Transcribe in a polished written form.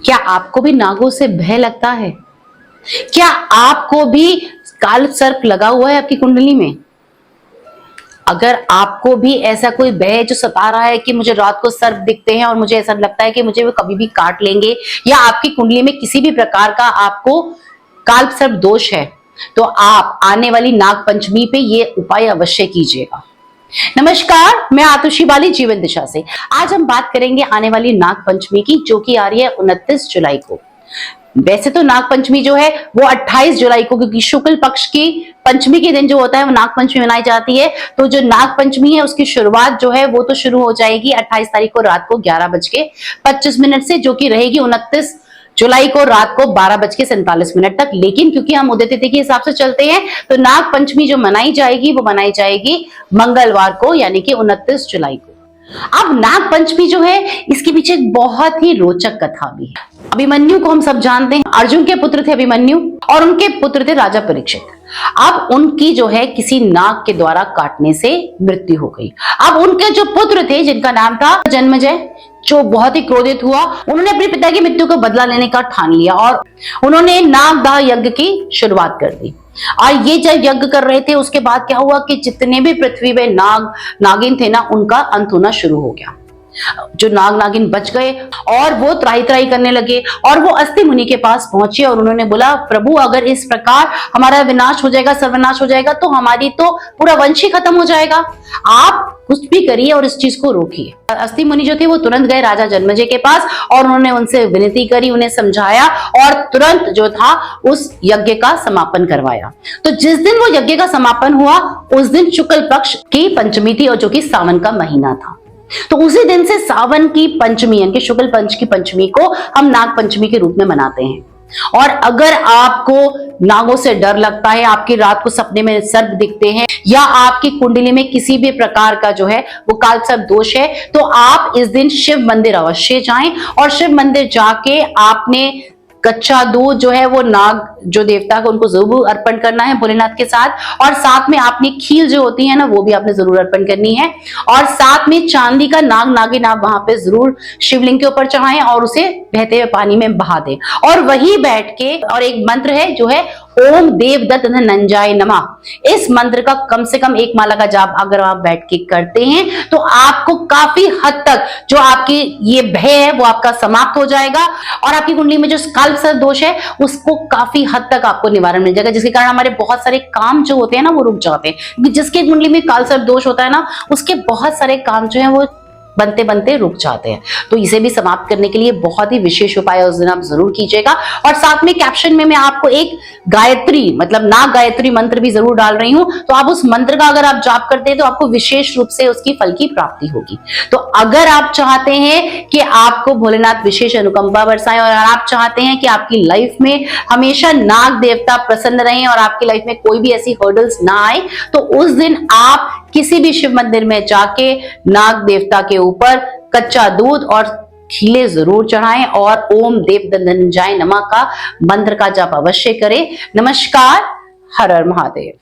क्या आपको भी नागों से भय लगता है? क्या आपको भी काल सर्प लगा हुआ है आपकी कुंडली में? अगर आपको भी ऐसा कोई भय जो सता रहा है कि मुझे रात को सर्प दिखते हैं और मुझे ऐसा लगता है कि मुझे वो कभी भी काट लेंगे, या आपकी कुंडली में किसी भी प्रकार का आपको काल सर्प दोष है, तो आप आने वाली नाग पंचमी पे ये उपाय अवश्य कीजिएगा। नमस्कार, मैं आतुषी बाली जीवन दिशा से। आज हम बात करेंगे आने वाली नाग पंचमी की, जो कि आ रही है 29 जुलाई को। वैसे तो नाग पंचमी जो है वो 28 जुलाई को, क्योंकि शुक्ल पक्ष की पंचमी के दिन जो होता है वो नाग पंचमी मनाई जाती है। तो जो नाग पंचमी है उसकी शुरुआत जो है वो तो शुरू हो जाएगी 28 तारीख को रात को 11:25 से, जो कि रहेगी 29 जुलाई को रात को 12:47 तक। लेकिन क्योंकि हम उदय तिथि के हिसाब से चलते हैं, तो नाग पंचमी जो मनाई जाएगी वो मनाई जाएगी मंगलवार को, यानी कि 29 जुलाई को। अब नाग पंचमी जो है इसके पीछे एक बहुत ही रोचक कथा भी है। अभिमन्यु को हम सब जानते हैं, अर्जुन के पुत्र थे अभिमन्यु, और उनके पुत्र थे राजा परीक्षित। अब उनकी जो है किसी नाग के द्वारा काटने से मृत्यु हो गई। अब उनके जो पुत्र थे, जिनका नाम था जन्मेजय, जो बहुत ही क्रोधित हुआ, उन्होंने अपने पिता की मृत्यु का बदला लेने का ठान लिया और उन्होंने नागदाह यज्ञ की शुरुआत कर दी। और ये जब यज्ञ कर रहे थे, उसके बाद क्या हुआ कि जितने भी पृथ्वी में नागिन थे ना, उनका अंत होना शुरू हो गया। जो नाग नागिन बच गए और वो त्राही त्राही करने लगे, और वो अस्थि मुनि के पास पहुंचे और उन्होंने बोला, प्रभु अगर इस प्रकार हमारा विनाश हो जाएगा, सर्वनाश हो जाएगा, तो हमारी तो पूरा वंश ही खत्म हो जाएगा। आप कुछ भी करिए और इस चीज को रोकिए। अस्थि मुनि जो थे वो तुरंत गए राजा जन्मेजय के पास और उन्होंने उनसे विनती करी, उन्हें समझाया और तुरंत जो था उस यज्ञ का समापन करवाया। तो जिस दिन वो यज्ञ का समापन हुआ, उस दिन शुक्ल पक्ष की पंचमी थी, और जो कि सावन का महीना था। तो उसी दिन से सावन की पंचमी, यानी कि शुक्ल पंच की पंचमी को हम नाग पंचमी के रूप में मनाते हैं। और अगर आपको नागों से डर लगता है, आपकी रात को सपने में सर्प दिखते हैं, या आपकी कुंडली में किसी भी प्रकार का जो है वो काल सर्प दोष है, तो आप इस दिन शिव मंदिर अवश्य जाएं और शिव मंदिर जाके आपने कच्चा दूध जो है वो नाग जो देवता को उनको जरूर अर्पण करना है भोलेनाथ के साथ, और साथ में आपने खील जो होती है ना वो भी आपने जरूर अर्पण करनी है, और साथ में चांदी का नाग नागिन आप वहां पे जरूर शिवलिंग के ऊपर चढ़ाएं और उसे बहते हुए पानी में बहा दें। और वही बैठ के, और एक मंत्र है जो है ओम देवदत्त नंजाय नमः, इस मंत्र का कम से कम एक माला का जाप अगर आप बैठ के करते हैं तो आपको काफी हद तक जो आपकी ये भय है वो आपका समाप्त हो जाएगा, और आपकी कुंडली में जो काल सर्प दोष है उसको काफी हद तक आपको निवारण मिल जाएगा, जिसके कारण हमारे बहुत सारे काम जो होते हैं ना वो रुक जाते हैं। जिसके कुंडली में काल सर्प दोष होता है ना, उसके बहुत सारे काम जो है वो बनते बनते रुक जाते हैं। तो इसे भी समाप्त करने के लिए बहुत ही विशेष उपाय उस दिन आप जरूर कीजिएगा। और साथ में कैप्शन में मैं आपको एक गायत्री, मतलब नाग गायत्री मंत्र भी जरूर डाल रही हूं, तो आप उस मंत्र का अगर आप जाप करते हैं तो आपको विशेष रूप से उसकी फल की प्राप्ति होगी। तो अगर आप चाहते हैं कि आपको भोलेनाथ विशेष अनुकंपा बरसाएं, और आप चाहते हैं कि आपकी लाइफ में हमेशा नाग देवता प्रसन्न रहें और आपकी लाइफ में कोई भी ऐसी हर्डल्स ना आए, तो उस दिन आप किसी भी शिव मंदिर में जाके नाग देवता के ऊपर कच्चा दूध और खीले जरूर चढ़ाएं और ओम देवदत्त नंजाय नमः का मंत्र का जाप अवश्य करें। नमस्कार, हर हर महादेव।